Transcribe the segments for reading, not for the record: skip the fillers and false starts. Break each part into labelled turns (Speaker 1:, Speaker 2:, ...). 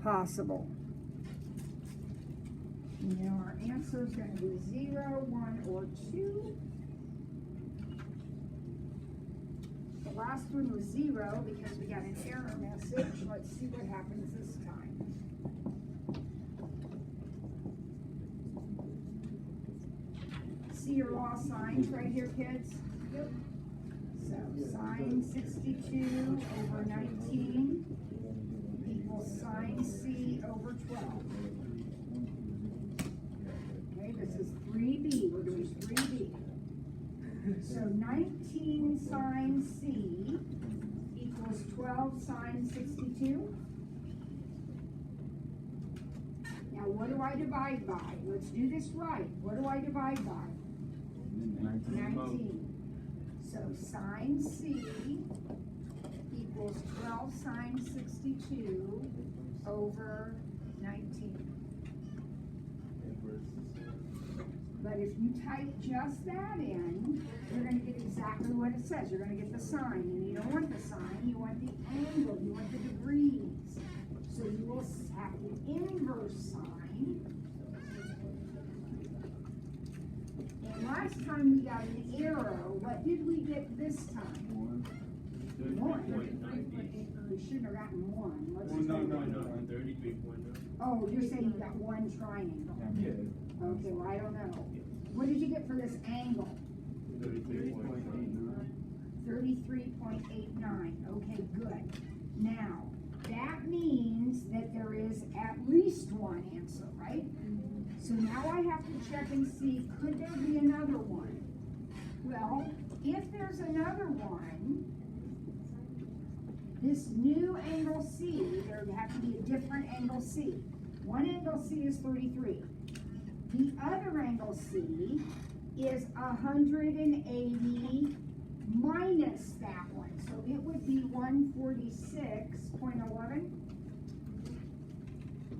Speaker 1: possible. Now our answer is going to be 0, 1, or 2. The last one was 0 because we got an error message. Let's see what happens this time. See your law signs right here, kids? Yep. So sine 62 over 19 equals sine C over 12. Okay, this is 3b. We're doing 3b. So 19 sine C equals 12 sine 62. Now what do I divide by? Let's do this right. What do I divide by? 19. So sine C equals 12 sine 62 over 19. But if you type just that in, you're going to get exactly what it says. You're going to get the sign, and you don't want the sign, you want the angle, you want the degrees. So you will have the inverse sign. And last time we got an arrow. What did we get this time? 1. We shouldn't have gotten 1. Let's
Speaker 2: no, 33.9.
Speaker 1: Oh, you're saying you got 1 triangle.
Speaker 2: Yeah.
Speaker 1: Okay, well, I don't know. What did you get for this angle?
Speaker 2: 33.89.
Speaker 1: 33.89. Okay, good. Now, that means that there is at least one answer, right? So now I have to check and see, could there be another one? Well, if there's another one, this new angle C, there would have to be a different angle C. One angle C is 33. The other angle C is 180 minus that one. So it would be 146.11.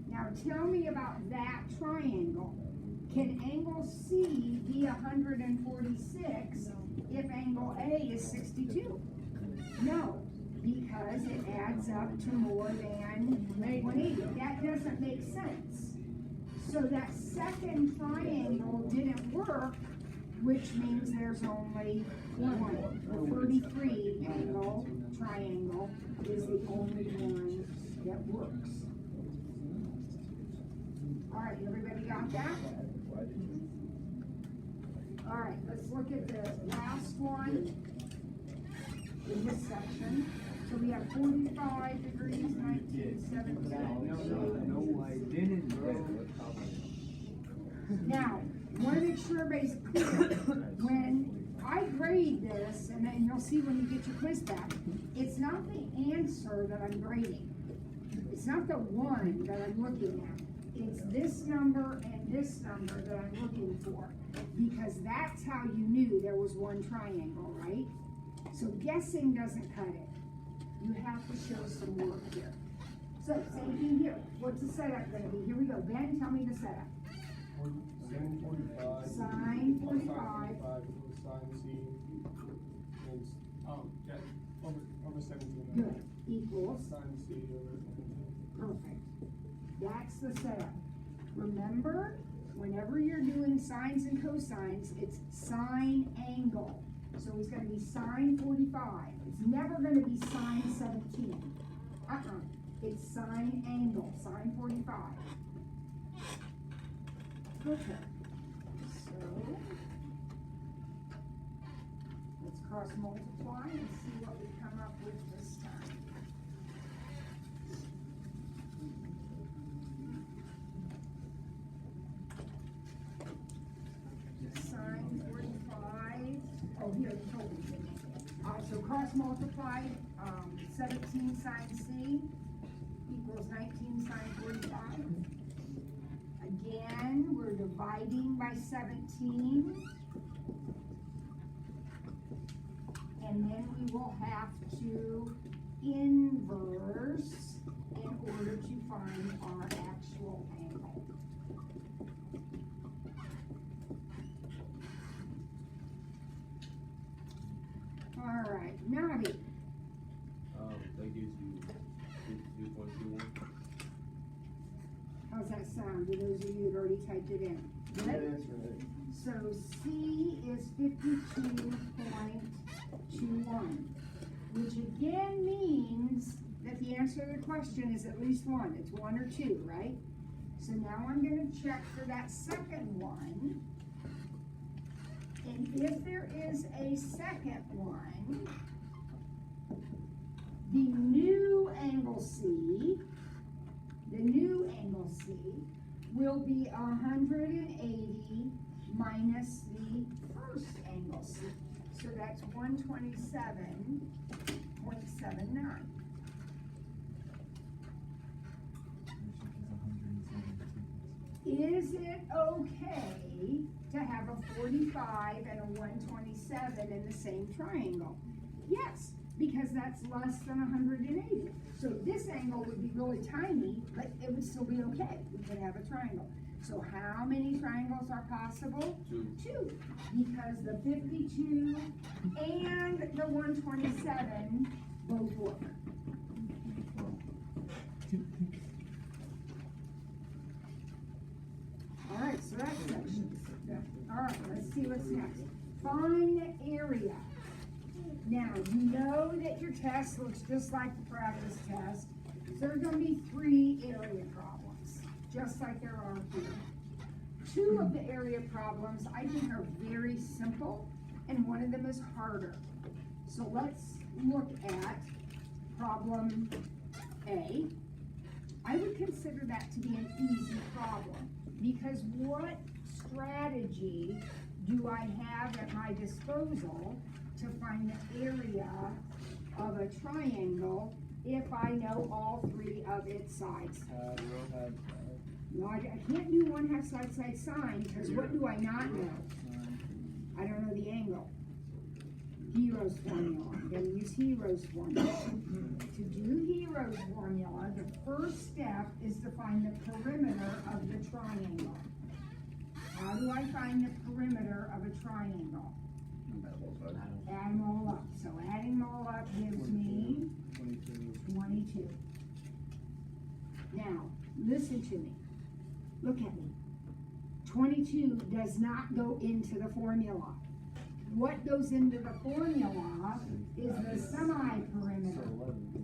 Speaker 1: Now tell me about that triangle. Can angle C be 146 if angle A is 62? No, because it adds up to more than 180. That doesn't make sense. So that second triangle didn't work, which means there's only one. The 33 angle triangle is the only one that works. All right, everybody got that? All right, let's look at the last one in this section. So we have 45 degrees, 19, 17.
Speaker 2: No, I didn't, bro.
Speaker 1: Now, I want to make sure everybody's clear. When I grade this, and then you'll see when you get your quiz back, it's not the answer that I'm grading. It's not the one that I'm looking at. It's this number and this number that I'm looking for. Because that's how you knew there was one triangle, right? So guessing doesn't cut it. You have to show some work here. So, same thing here. What's the setup going to be? Here we go. Ben, tell me the setup.
Speaker 2: Sine 45.
Speaker 1: Sine 45.
Speaker 2: Sine C. Over 17.
Speaker 1: Good. Equals.
Speaker 2: Sine C over 17.
Speaker 1: Perfect. That's the setup. Remember, whenever you're doing sines and cosines, it's sine angle. So it's going to be sine 45. It's never going to be sine 17. It's sine angle, sine 45. Okay. So let's cross multiply and see what we come up with this time. Sine 45. Oh, here, the total. So cross multiply 17 sine C equals 19 sine 45. Again, we're dividing by 17. And then we will have to inverse in order to find our actual angle. All right, Navi.
Speaker 2: That gives you 2.21.
Speaker 1: that sound to those of you that already typed it in? Good?
Speaker 3: That's right.
Speaker 1: So C is 52.21, which again means that the answer to the question is at least one. It's 1 or 2, right? So now I'm gonna check for that second one. And if there is a second one, the new angle C will be 180 minus the first angle C. So that's 127.79. Is it okay to have a 45 and a 127 in the same triangle? Yes, because that's less than 180. So this angle would be really tiny, but it would still be okay. We could have a triangle. So how many triangles are possible?
Speaker 3: 2.
Speaker 1: 2, because the 52 and the 127 both work. All right, so that's sections. All right, let's see what's next. Find the area. Now, you know that your test looks just like the practice test. So there's going to be 3 area problems, just like there are here. 2 of the area problems I think are very simple, and one of them is harder. So let's look at problem A. I would consider that to be an easy problem, because what strategy do I have at my disposal to find the area of a triangle if I know all 3 of its sides? No, I can't do 1 half side sign, because what do I not know? I don't know the angle. Hero's formula. I'm going to use Hero's formula. To do Hero's formula, the first step is to find the perimeter of the triangle. How do I find the perimeter of a triangle? Add them all up. So adding them all up gives me 22. Now, listen to me. Look at me. 22 does not go into the formula. What goes into the formula is the semi-perimeter,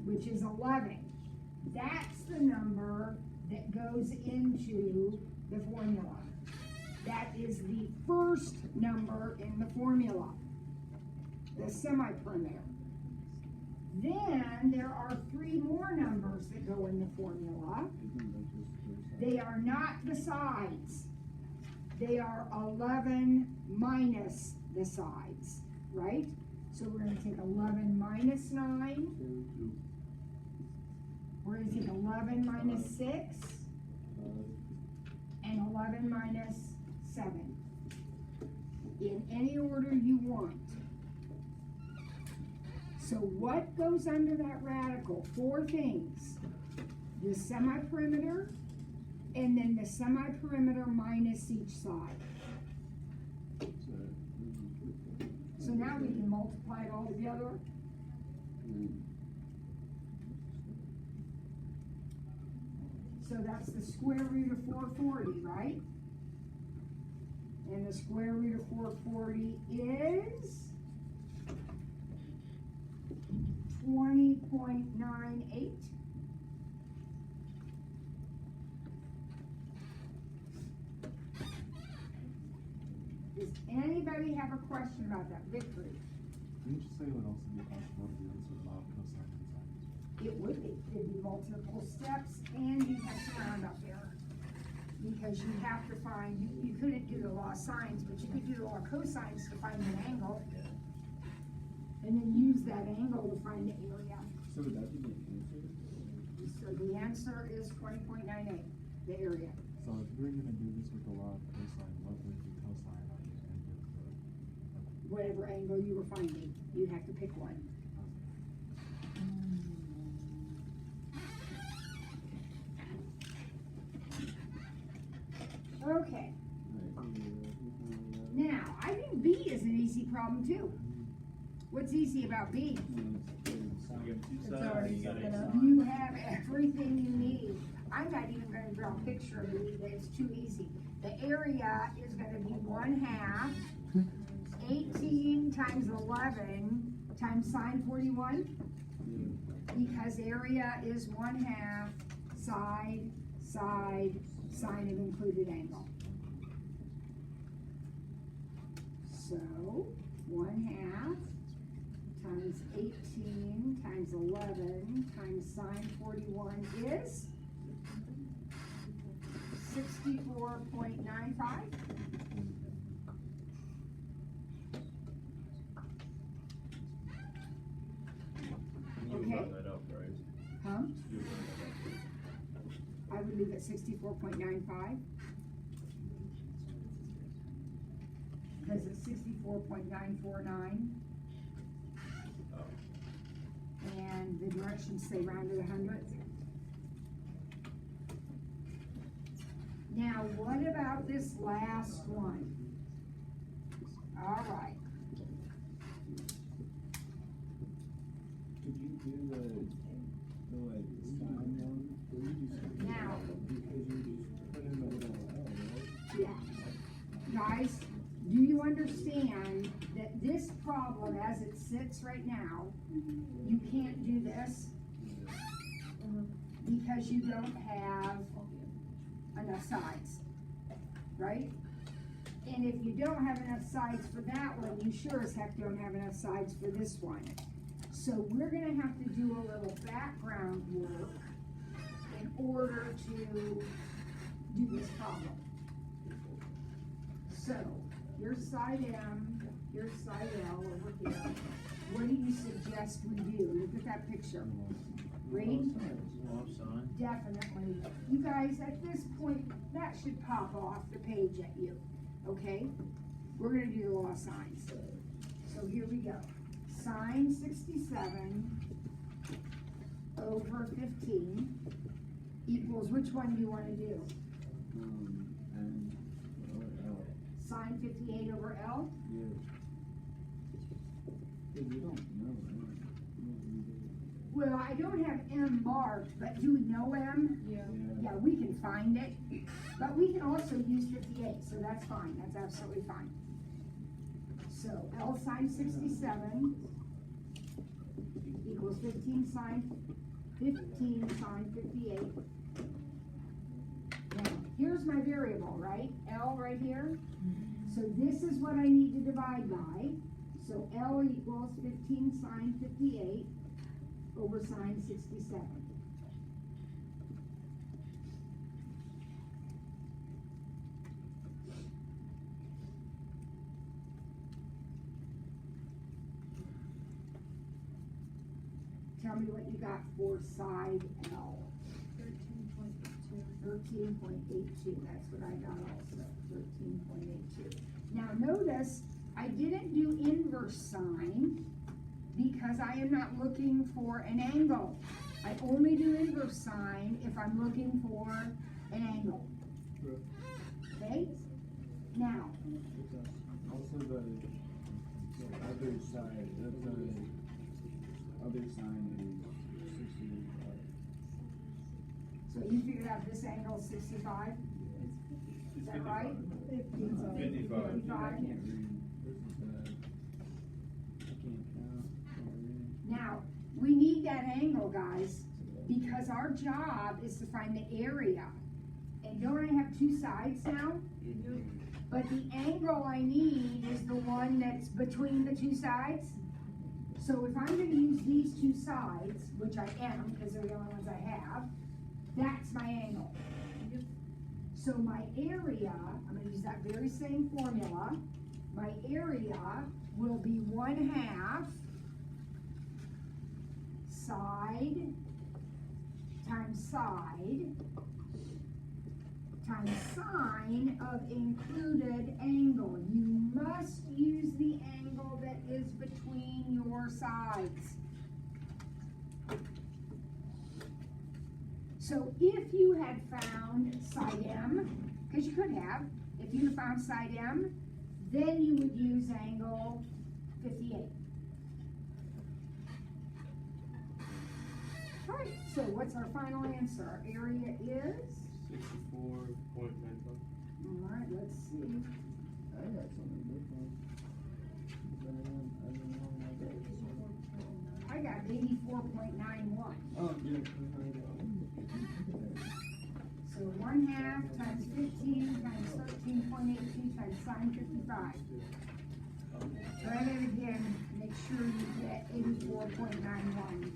Speaker 1: which is 11. That's the number that goes into the formula. That is the first number in the formula, the semi-perimeter. Then there are 3 more numbers that go in the formula. They are not the sides. They are 11 minus the sides, right? So we're going to take 11 minus 9. We're going to take 11 minus 6. And 11 minus 7. In any order you want. So what goes under that radical? 4 things. The semi-perimeter, and then the semi-perimeter minus each side. So now we can multiply it all together. So that's the square root of 440, right? And the square root of 440 is 20.98. Does anybody have a question about that? Victory?
Speaker 4: Didn't you say it would also be possible to do this with cosine and sine?
Speaker 1: It would be. It'd be multiple steps, and you have to round up error. Because you have to find, you couldn't do the law of sines, but you could do the law of cosines to find an angle. And then use that angle to find the area.
Speaker 3: So would that be the answer?
Speaker 1: So the answer is 20.98, the area.
Speaker 4: So if we're gonna do this with the law of cosine, what would the cosine on the end of the?
Speaker 1: Whatever angle you were finding, you have to pick one. Okay. Now, I think B is an easy problem too. What's easy about B?
Speaker 5: It's already set up.
Speaker 1: You have everything you need. I'm not even gonna draw a picture of it, it's too easy. The area is gonna be 1/2, 18 times 11 times sine 41. Because area is 1/2 side, side, sine of included angle. So 1/2 times 18 times 11 times sine 41 is 64.95. Okay. Huh? I would leave it 64.95. Because it's 64.949. And the directions say rounded 100. Now, what about this last one? All right.
Speaker 3: Could you do the like sign one?
Speaker 1: Now.
Speaker 3: Because you just put in the little L, right?
Speaker 1: Yeah. Guys, do you understand that this problem as it sits right now, you can't do this because you don't have enough sides, right? And if you don't have enough sides for that one, you sure as heck don't have enough sides for this one. So we're gonna have to do a little background work in order to do this problem. So, here's side M, here's side L over here. What do you suggest we do? Look at that picture. Read? Definitely. You guys, at this point, that should pop off the page at you, okay? We're gonna do the law of sines. So here we go. Sine 67 over 15 equals, which one do you wanna do?
Speaker 3: And L.
Speaker 1: Sine 58 over L?
Speaker 3: Yeah. Because we don't know, right?
Speaker 1: Well, I don't have M marked, but do we know M?
Speaker 3: Yeah.
Speaker 1: Yeah, we can find it, but we can also use 58, so that's fine, that's absolutely fine. So L sine 67 equals 15 sine 58. Now, here's my variable, right? L right here. So this is what I need to divide by. So L equals 15 sine 58 over sine 67. Tell me what you got for side L. 13.82, that's what I got also, 13.82. Now notice, I didn't do inverse sine because I am not looking for an angle. I only do inverse sine if I'm looking for an angle. Okay? Now.
Speaker 3: Also the other side, that's the other side is 65.
Speaker 1: So you figured out this angle is 65? Is that right?
Speaker 3: 55.
Speaker 1: 55.
Speaker 3: I can't read. This is bad. I can't count. Can't read.
Speaker 1: Now, we need that angle, guys, because our job is to find the area. And don't I have two sides now? But the angle I need is the one that's between the two sides. So if I'm gonna use these two sides, which I am, because they're the only ones I have, that's my angle. So my area, I'm gonna use that very same formula. My area will be 1/2 side times side times sine of included angle. You must use the angle that is between your sides. So if you had found side M, because you could have, if you found side M, then you would use angle 58. Alright, so what's our final answer? Our area is?
Speaker 2: 64.95.
Speaker 1: Alright, let's see.
Speaker 3: I got something different.
Speaker 1: I got 84.91.
Speaker 3: Oh, yeah.
Speaker 1: So 1/2 times 15 times 13.82 times sine 55. Try that again, make sure you get 84.91.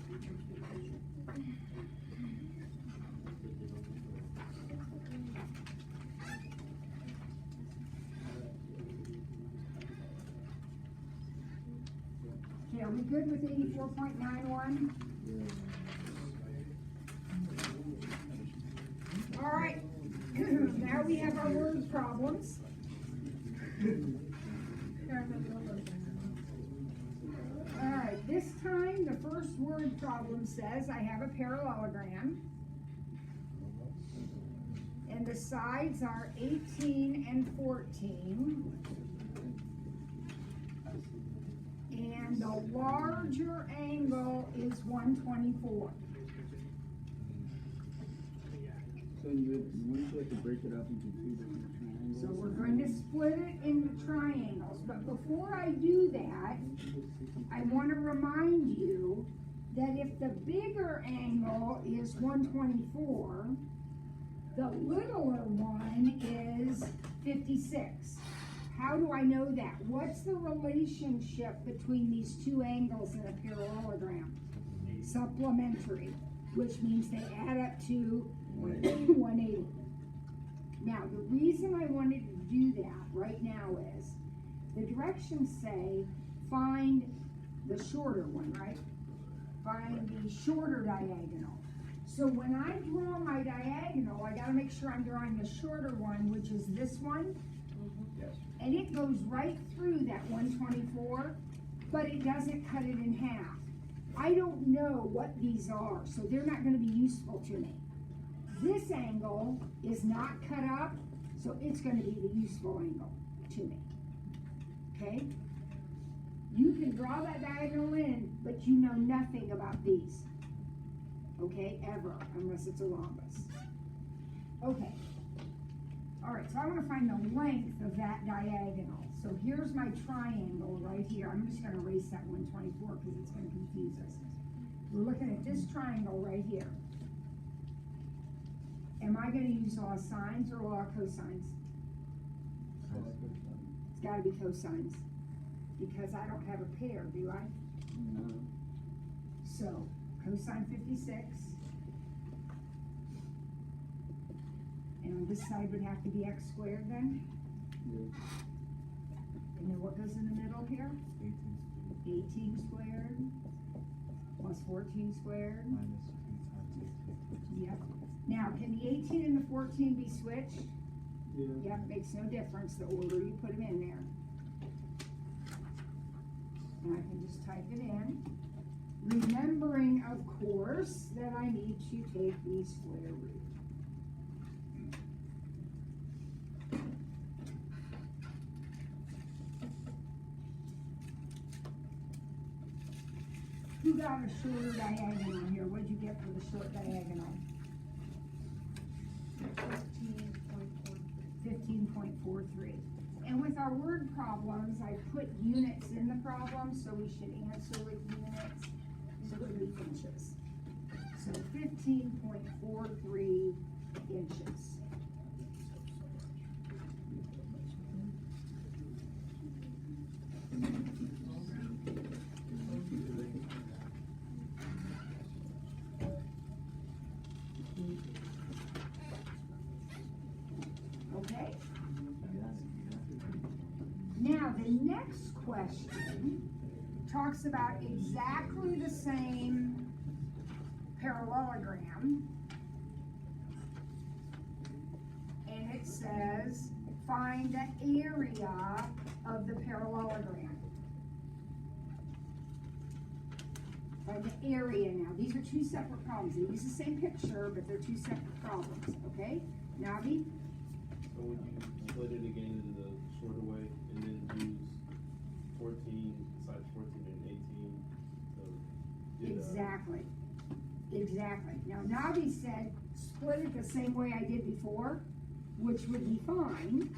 Speaker 1: Okay, are we good with 84.91? All right, now we have our word problems. All right, this time the first word problem says I have a parallelogram, and the sides are 18 and 14, and the larger angle is 124.
Speaker 3: So wouldn't you have to break it up into two different triangles?
Speaker 1: So we're going to split it into triangles, but before I do that, I want to remind you that if the bigger angle is 124, the littler one is 56. How do I know that? What's the relationship between these two angles in a parallelogram? Supplementary, which means they add up to 180. Now, the reason I wanted to do that right now is the directions say find the shorter one, right? Find the shorter diagonal. So when I draw my diagonal, I gotta make sure I'm drawing the shorter one, which is this one.
Speaker 3: Yes.
Speaker 1: And it goes right through that 124, but it doesn't cut it in half. I don't know what these are, so they're not gonna be useful to me. This angle is not cut up, so it's going to be the useful angle to me. Okay? You can draw that diagonal in, but you know nothing about these. Okay? Ever, unless it's a rhombus. Okay. Alright, so I want to find the length of that diagonal. So here's my triangle right here. I'm just going to erase that 124 because it's going to confuse us. We're looking at this triangle right here. Am I going to use law of sines or law of cosines? It's got to be cosines, because I don't have a pair, do I?
Speaker 3: No.
Speaker 1: So, cosine 56. And on this side would have to be x squared then?
Speaker 3: Yeah.
Speaker 1: And then what goes in the middle here? 18 squared plus 14 squared.
Speaker 4: Minus 3 times 18.
Speaker 1: Yep. Now, can the 18 and the 14 be switched?
Speaker 3: Yeah.
Speaker 1: Yep, makes no difference the order you put them in there. And I can just type it in. Remembering, of course, that I need to take the square root. Who got a shorter diagonal here? What'd you get for the short diagonal? 15.43. And with our word problems, I put units in the problem, so we should answer with units. So it'll be inches. So 15.43 inches. Okay? Now, the next question talks about exactly the same parallelogram. And it says, find the area of the parallelogram. Find the area now. These are two separate problems. They use the same picture, but they're two separate problems, okay? Navi?
Speaker 5: So would you split it again into the shorter way and then use 14, sides 14 and 18 to do
Speaker 1: Exactly. Exactly. Now, Navi said, split it the same way I did before, which would be fine.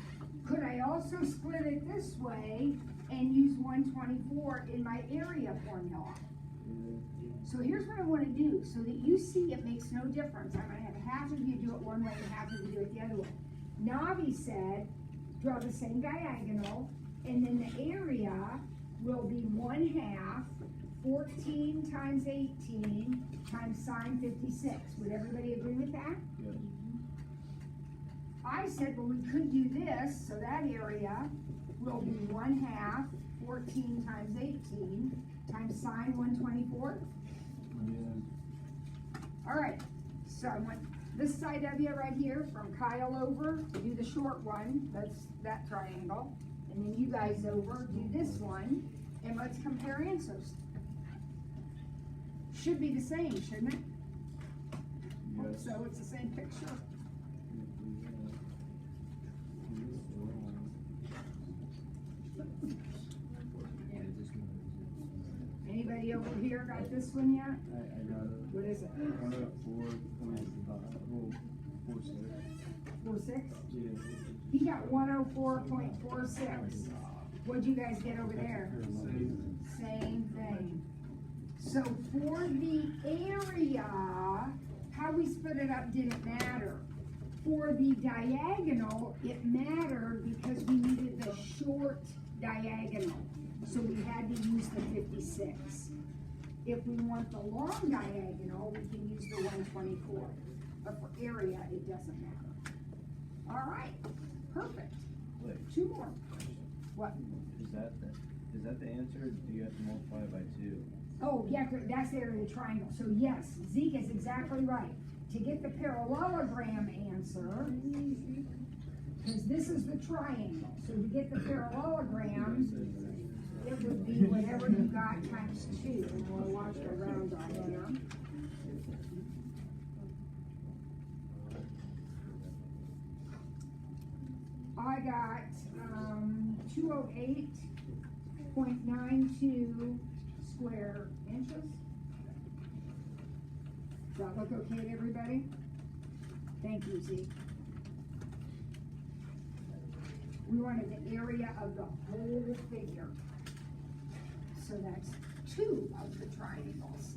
Speaker 1: Could I also split it this way and use 124 in my area formula? So here's what I wanna do, so that you see it makes no difference. I'm gonna have half of you do it one way and half of you do it the other way. Navi said, draw the same diagonal, and then the area will be 1/2 14 times 18 times sine 56. Would everybody agree with that?
Speaker 3: Yes.
Speaker 1: I said, well, we could do this, so that area will be 1/2 14 times 18 times sine 124.
Speaker 3: Yeah.
Speaker 1: All right, so I want this side of you right here from Kyle over, do the short one, that's that triangle. And then you guys over, do this one, and let's compare answers. Should be the same, shouldn't it? Hope
Speaker 3: Yes.
Speaker 1: so, it's the same picture. Anybody over here got this one yet?
Speaker 3: I got it.
Speaker 1: What is it?
Speaker 3: 104.46.
Speaker 1: 4.6?
Speaker 3: Yeah.
Speaker 1: He got 104.46. What'd you guys get over there? Same thing. So for the area, how we split it up didn't matter. For the diagonal, it mattered because we needed the short diagonal. So we had to use the 56. If we want the long diagonal, we can use the 124. But for area, it doesn't matter. All right, perfect.
Speaker 6: Wait,
Speaker 1: 2 more. What?
Speaker 6: is that the answer? Do you have to multiply it by 2?
Speaker 1: Oh, yeah, that's the area of the triangle. So yes, Zeke is exactly right. To get the parallelogram answer, because this is the triangle, so to get the parallelogram, it would be whatever you got times 2. And we'll watch the round on here. I got 208.92 square inches. Does that look okay to everybody? Thank you, Zeke. We wanted the area of the whole figure. So that's 2 of the triangles.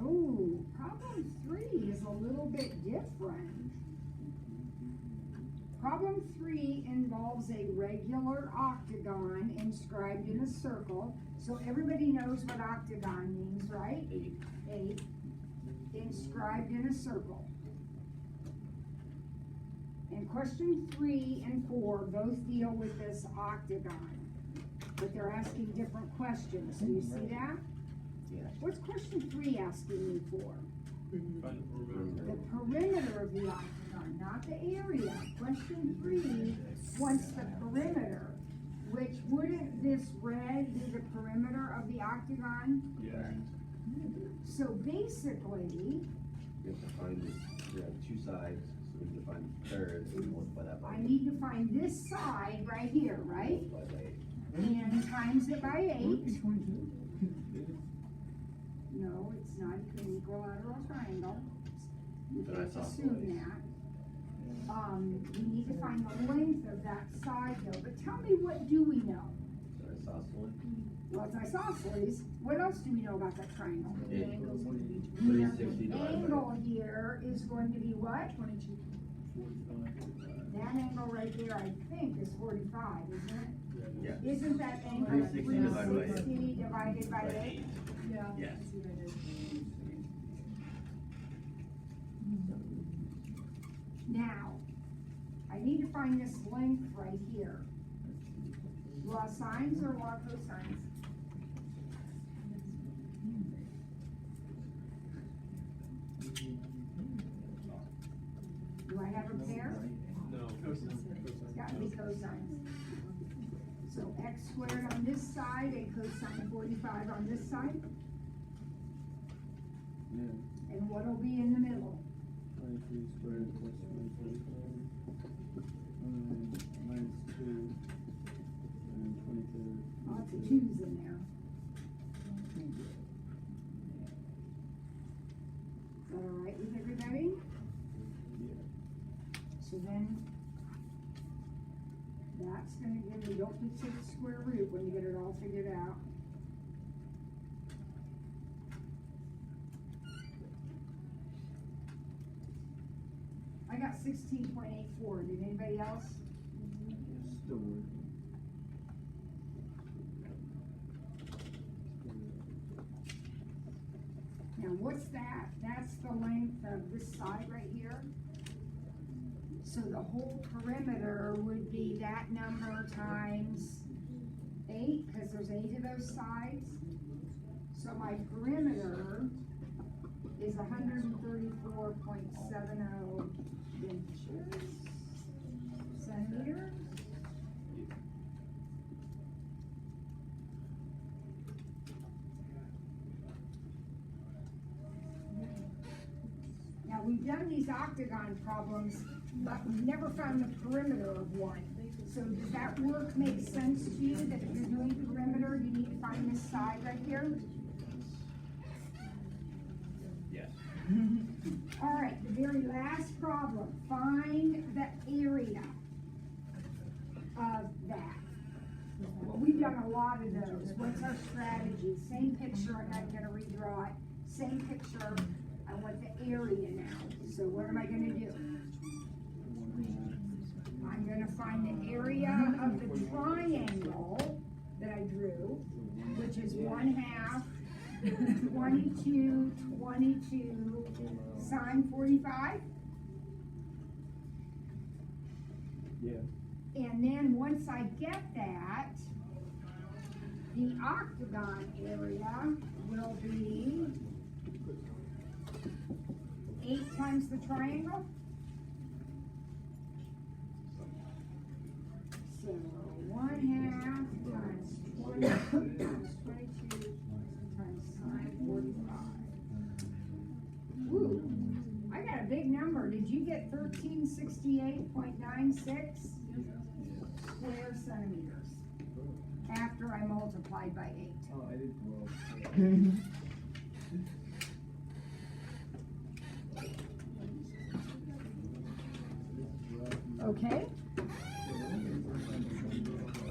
Speaker 1: Oh, problem 3 is a little bit different. Problem 3 involves a regular octagon inscribed in a circle. So everybody knows what octagon means, right? 8. Inscribed in a circle. And question 3 and 4 both deal with this octagon. But they're asking different questions. So you see that?
Speaker 6: Yeah.
Speaker 1: What's question 3 asking me for?
Speaker 2: Find the perimeter.
Speaker 1: The perimeter of the octagon, not the area. Question 3 wants the perimeter, which wouldn't this red be the perimeter of the octagon?
Speaker 2: Yeah.
Speaker 1: So basically,
Speaker 6: You have to find this, you have 2 sides, so we can find the third, and multiply that by
Speaker 1: I need to find this side right here, right?
Speaker 6: multiply by 8.
Speaker 1: And times it by 8. No, it's not an equilateral triangle. You
Speaker 6: But I
Speaker 1: can't
Speaker 6: saw
Speaker 1: assume
Speaker 6: boys.
Speaker 1: that. We need to find the length of that side though, but tell me, what do we know?
Speaker 6: So isosceles.
Speaker 1: Well, it's isosceles. What else do we know about that triangle?
Speaker 6: The
Speaker 1: The
Speaker 6: 360 divided by
Speaker 1: angle here is going to be what? 22. That angle right there, I think, is 45, isn't it?
Speaker 6: Yeah.
Speaker 1: Isn't that angle
Speaker 6: 360
Speaker 1: divided by 8?
Speaker 6: by 8.
Speaker 7: Yeah.
Speaker 6: Yes.
Speaker 1: Now, I need to find this length right here. Law sines or law cosines? Do I have a pair?
Speaker 2: No.
Speaker 1: So x squared on this side and cosine 45 on this side,
Speaker 3: Yeah,
Speaker 1: and what'll be in the middle?
Speaker 3: 23 squared plus 145. Minus 2. And 22.
Speaker 1: Lots of 2's in there. Is that all right with everybody?
Speaker 3: Yeah.
Speaker 1: So then, that's gonna give me, don't just take the square root when you get it all figured out. I got 16.84, did anybody else?
Speaker 3: Still working.
Speaker 1: Now, what's that? That's the length of this side right here. So the whole perimeter would be that number times 8, because there's 8 of those sides. So my perimeter is 134.70 inches, centimeters. Now, we've done these octagon problems, but we've never found the perimeter of one. So does that work make sense to you, that if you're doing perimeter, you need to find this side right here?
Speaker 6: Yes.
Speaker 1: All right, the very last problem, find the area of that. Well, we've done a lot of those. What's our strategy? Same picture, I'm not gonna redraw it. Same picture, I want the area now. So what am I gonna do? I'm gonna find the area of the triangle that I drew, which is 1/2, 22, 22, sine 45.
Speaker 3: Yeah.
Speaker 1: And then once I get that, the octagon area will be 8 times the triangle. So 1/2 times 20 times 22 times sine 45. Ooh, I got a big number. Did you get 1368.96 square centimeters after I multiplied by 8?
Speaker 3: Oh, I did 12.